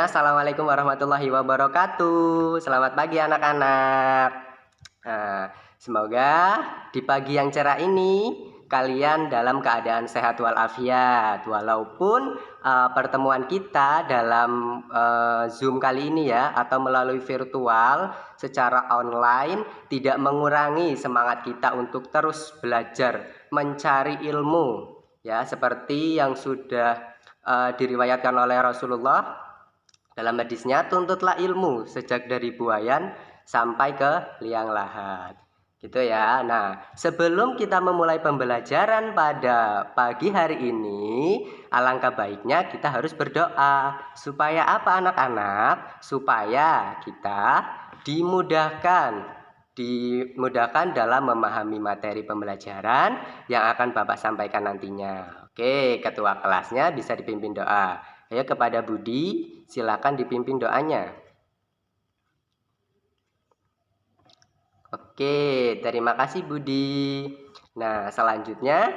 semuanya, Assalamualaikum warahmatullahi wabarakatuh. Selamat pagi anak-anak. Nah, semoga di pagi yang cerah ini kalian dalam keadaan sehat walafiat. Walaupun pertemuan kita dalam Zoom kali ini ya, atau melalui virtual secara online, tidak mengurangi semangat kita untuk terus belajar mencari ilmu ya, seperti yang sudah diriwayatkan oleh Rasulullah dalam hadisnya, tuntutlah ilmu sejak dari buayan sampai ke liang lahat. Gitu ya. Nah, sebelum kita memulai pembelajaran pada pagi hari ini, alangkah baiknya kita harus berdoa. Supaya apa anak-anak? Supaya kita dimudahkan dalam memahami materi pembelajaran yang akan Bapak sampaikan nantinya. Oke, ketua kelasnya bisa dipimpin doa. Ayo kepada Budi, silakan dipimpin doanya. Oke, terima kasih Budi. Nah, selanjutnya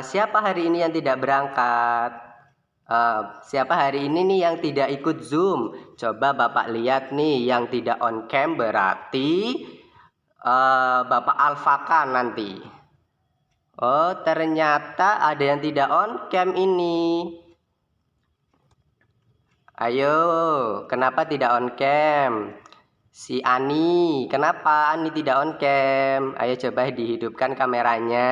siapa hari ini yang tidak berangkat? Siapa hari ini nih yang tidak ikut Zoom? Coba Bapak lihat nih, yang tidak on cam berarti Bapak alfakan nanti. Oh, ternyata ada yang tidak on cam ini. Ayo, kenapa tidak on cam? Si Ani, kenapa Ani tidak on cam? Ayo coba dihidupkan kameranya.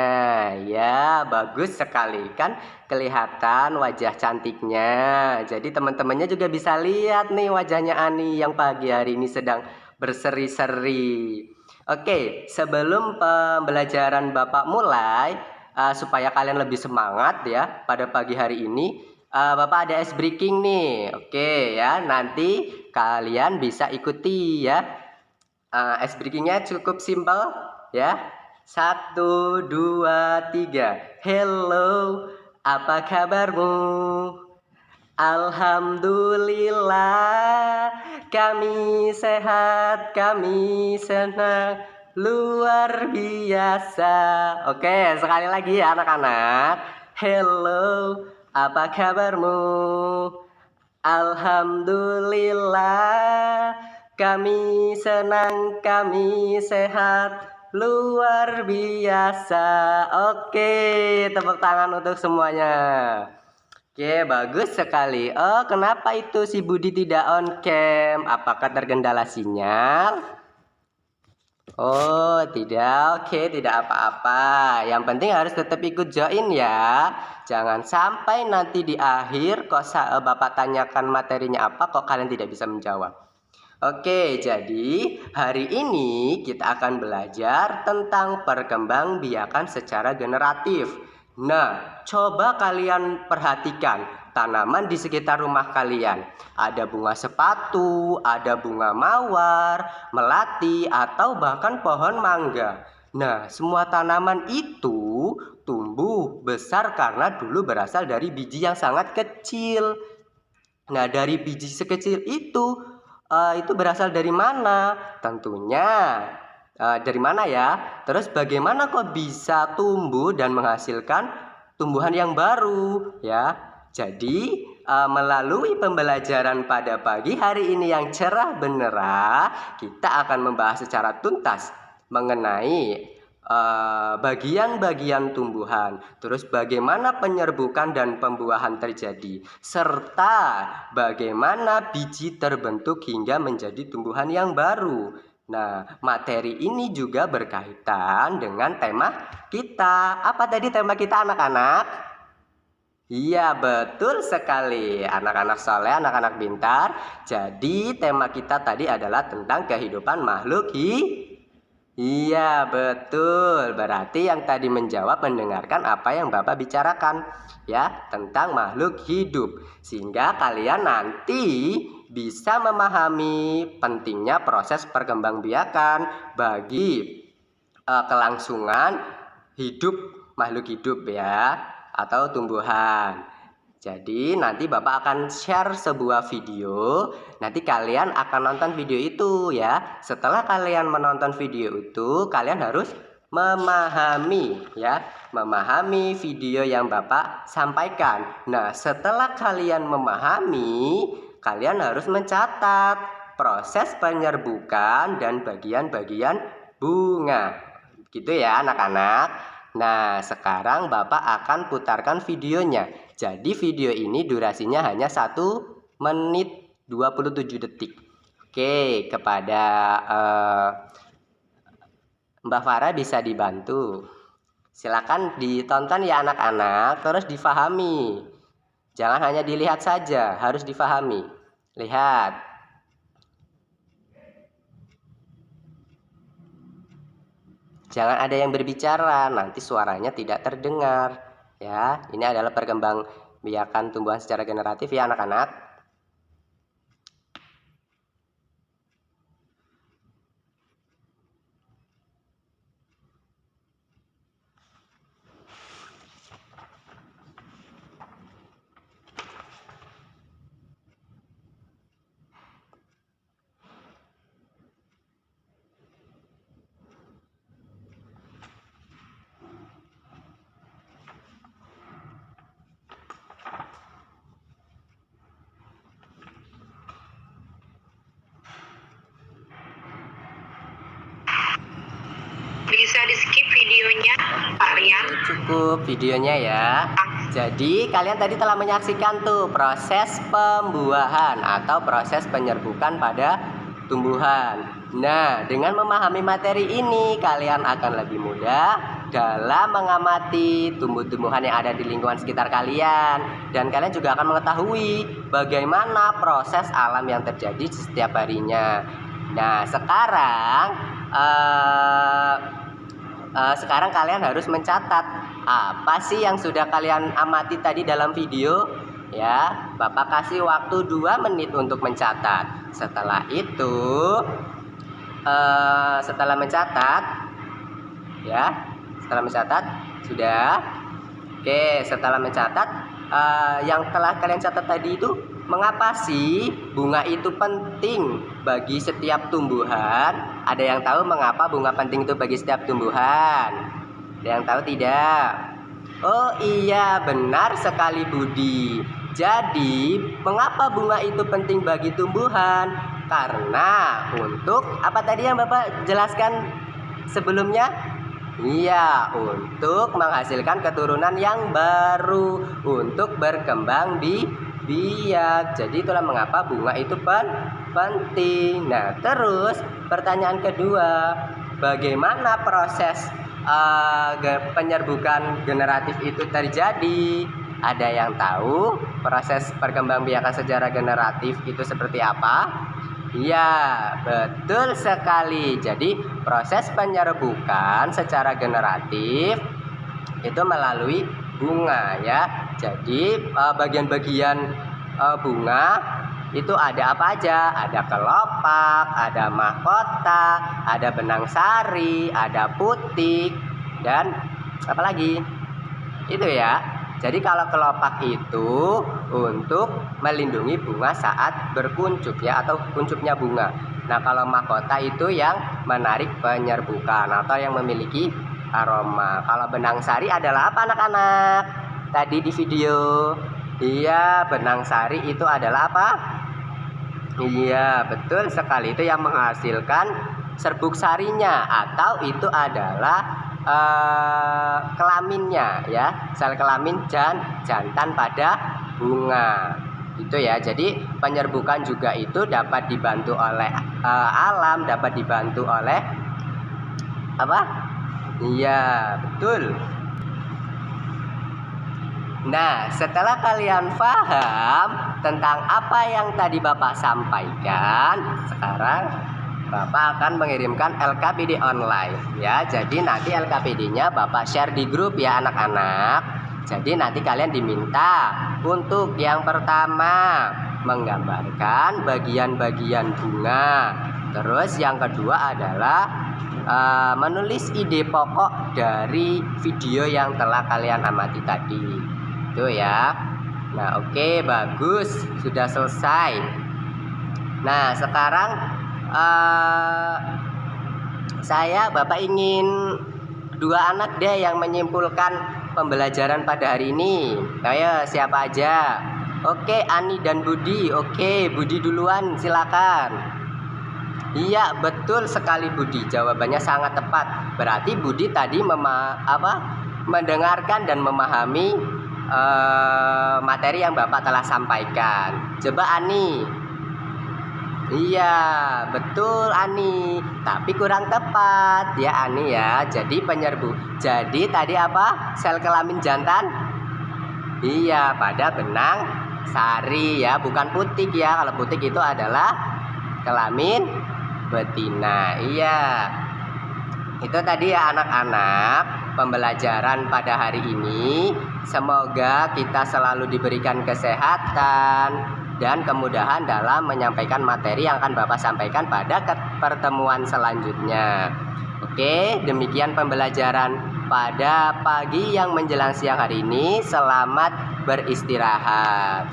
Ya, bagus sekali kan, kelihatan wajah cantiknya. Jadi teman-temannya juga bisa lihat nih wajahnya Ani yang pagi hari ini sedang berseri-seri. Oke, sebelum pembelajaran Bapak mulai, supaya kalian lebih semangat ya pada pagi hari ini, Bapak ada ice breaking nih. Oke ya, nanti kalian bisa ikuti ya. Ice breakingnya cukup simpel ya. 1, 2, 3. Hello, apa kabarmu? Alhamdulillah, kami sehat, kami senang, luar biasa. Oke, sekali lagi ya anak-anak. Hello, apa kabarmu? Alhamdulillah, kami senang, kami sehat, luar biasa. Oke, tepuk tangan untuk semuanya. Oke, bagus sekali. Oh, kenapa itu si Budi tidak on cam? Apakah terkendala sinyal? Oh, tidak. Oke, tidak apa-apa. Yang penting harus tetap ikut join ya. Jangan sampai nanti di akhir kok Bapak tanyakan materinya apa, kok kalian tidak bisa menjawab. Oke, jadi hari ini kita akan belajar tentang perkembangbiakan secara generatif. Nah, coba kalian perhatikan tanaman di sekitar rumah kalian. Ada bunga sepatu, ada bunga mawar, melati, atau bahkan pohon mangga. Nah, semua tanaman itu tumbuh besar karena dulu berasal dari biji yang sangat kecil. Nah, dari biji sekecil itu berasal dari mana? Tentunya dari mana ya? Terus bagaimana kok bisa tumbuh dan menghasilkan tumbuhan yang baru ya? Jadi melalui pembelajaran pada pagi hari ini yang cerah benerang, kita akan membahas secara tuntas mengenai bagian-bagian tumbuhan, terus bagaimana penyerbukan dan pembuahan terjadi, serta bagaimana biji terbentuk hingga menjadi tumbuhan yang baru. Nah, materi ini juga berkaitan dengan tema kita. Apa tadi tema kita anak-anak? Iya, betul sekali anak-anak soleh, anak-anak pintar. Jadi tema kita tadi adalah tentang kehidupan makhluk hidup. Iya, betul. Berarti yang tadi menjawab mendengarkan apa yang Bapak bicarakan ya, tentang makhluk hidup. Sehingga kalian nanti bisa memahami pentingnya proses perkembangbiakan bagi kelangsungan hidup makhluk hidup ya, atau tumbuhan. Jadi nanti Bapak akan share sebuah video. Nanti kalian akan nonton video itu ya. Setelah kalian menonton video itu, kalian harus memahami ya, memahami video yang Bapak sampaikan. Nah, setelah kalian memahami, kalian harus mencatat proses penyerbukan dan bagian-bagian bunga. Gitu ya anak-anak. Nah, sekarang Bapak akan putarkan videonya. Jadi video ini durasinya hanya 1 menit 27 detik. Oke, kepada Mbak Farah bisa dibantu. Silakan ditonton ya anak-anak, terus difahami. Jangan hanya dilihat saja, harus difahami. Lihat. Jangan ada yang berbicara, nanti suaranya tidak terdengar. Ya, ini adalah perkembangbiakan tumbuhan secara generatif ya anak-anak. Bisa di skip videonya, Pak Rian. Cukup videonya ya. Jadi kalian tadi telah menyaksikan tuh proses pembuahan atau proses penyerbukan pada tumbuhan. Nah, dengan memahami materi ini kalian akan lebih mudah dalam mengamati tumbuh-tumbuhan yang ada di lingkungan sekitar kalian. Dan kalian juga akan mengetahui bagaimana proses alam yang terjadi setiap harinya. Nah, sekarang kalian harus mencatat apa sih yang sudah kalian amati tadi dalam video ya. Bapak kasih waktu 2 menit untuk mencatat. Setelah itu setelah mencatat sudah. Oke, setelah mencatat yang telah kalian catat tadi itu, mengapa sih bunga itu penting bagi setiap tumbuhan? Ada yang tahu mengapa bunga penting itu bagi setiap tumbuhan? Ada yang tahu tidak? Oh iya, benar sekali Budi. Jadi, mengapa bunga itu penting bagi tumbuhan? Karena untuk apa tadi yang Bapak jelaskan sebelumnya? Iya, untuk menghasilkan keturunan yang baru, untuk berkembang biak. Jadi itulah mengapa bunga itu penting. Nah, terus pertanyaan kedua, bagaimana proses penyerbukan generatif itu terjadi? Ada yang tahu proses perkembangbiakan secara generatif itu seperti apa? Iya, betul sekali. Jadi proses penyerbukan secara generatif itu melalui bunga ya. Jadi bagian-bagian bunga itu ada apa aja? Ada kelopak, ada mahkota, ada benang sari, ada putik, dan apa lagi? Itu ya. Jadi kalau kelopak itu untuk melindungi bunga saat berkuncup ya, atau kuncupnya bunga. Nah, kalau mahkota itu yang menarik penyerbukan atau yang memiliki aroma. Kalau benang sari adalah apa anak-anak? Tadi di video. Iya, benang sari itu adalah apa? Iya, betul sekali, itu yang menghasilkan serbuk sarinya, atau itu adalah kelaminnya ya, sel kelamin jantan pada bunga itu ya. Jadi penyerbukan juga itu dapat dibantu oleh alam, dapat dibantu oleh apa? Iya, betul. Nah, setelah kalian paham tentang apa yang tadi Bapak sampaikan, sekarang Bapak akan mengirimkan LKPD online ya. Jadi nanti LKPD-nya Bapak share di grup ya anak-anak. Jadi nanti kalian diminta untuk yang pertama menggambarkan bagian-bagian bunga. Terus yang kedua adalah menulis ide pokok dari video yang telah kalian amati tadi. Itu ya. Nah, oke, bagus, sudah selesai. Nah, sekarang Bapak ingin 2 anak deh yang menyimpulkan pembelajaran pada hari ini. Ayo, siapa aja? Oke, Ani dan Budi. Oke, Budi duluan, silakan. Iya, betul sekali Budi. Jawabannya sangat tepat. Berarti Budi tadi mendengarkan dan memahami materi yang Bapak telah sampaikan. Coba Ani. Iya, betul Ani. Tapi kurang tepat ya Ani ya. Jadi penyerbu. Jadi tadi apa? Sel kelamin jantan? Iya, pada benang sari ya, bukan putik ya. Kalau putik itu adalah kelamin betina. Iya. Itu tadi ya anak-anak, pembelajaran pada hari ini. Semoga kita selalu diberikan kesehatan dan kemudahan dalam menyampaikan materi yang akan Bapak sampaikan pada pertemuan selanjutnya. Oke, demikian pembelajaran pada pagi yang menjelang siang hari ini. Selamat beristirahat.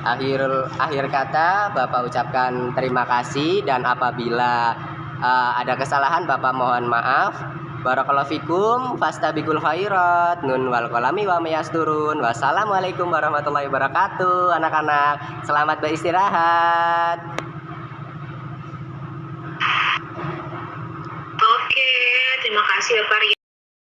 Akhir kata Bapak ucapkan terima kasih, dan apabila ada kesalahan Bapak mohon maaf. Barakallahu fikum, fastabiqul khairat, nun wal qalami wa mayasturun. Wassalamualaikum warahmatullahi wabarakatuh. Anak-anak, selamat beristirahat. Oke, terima kasih Bapak Ria.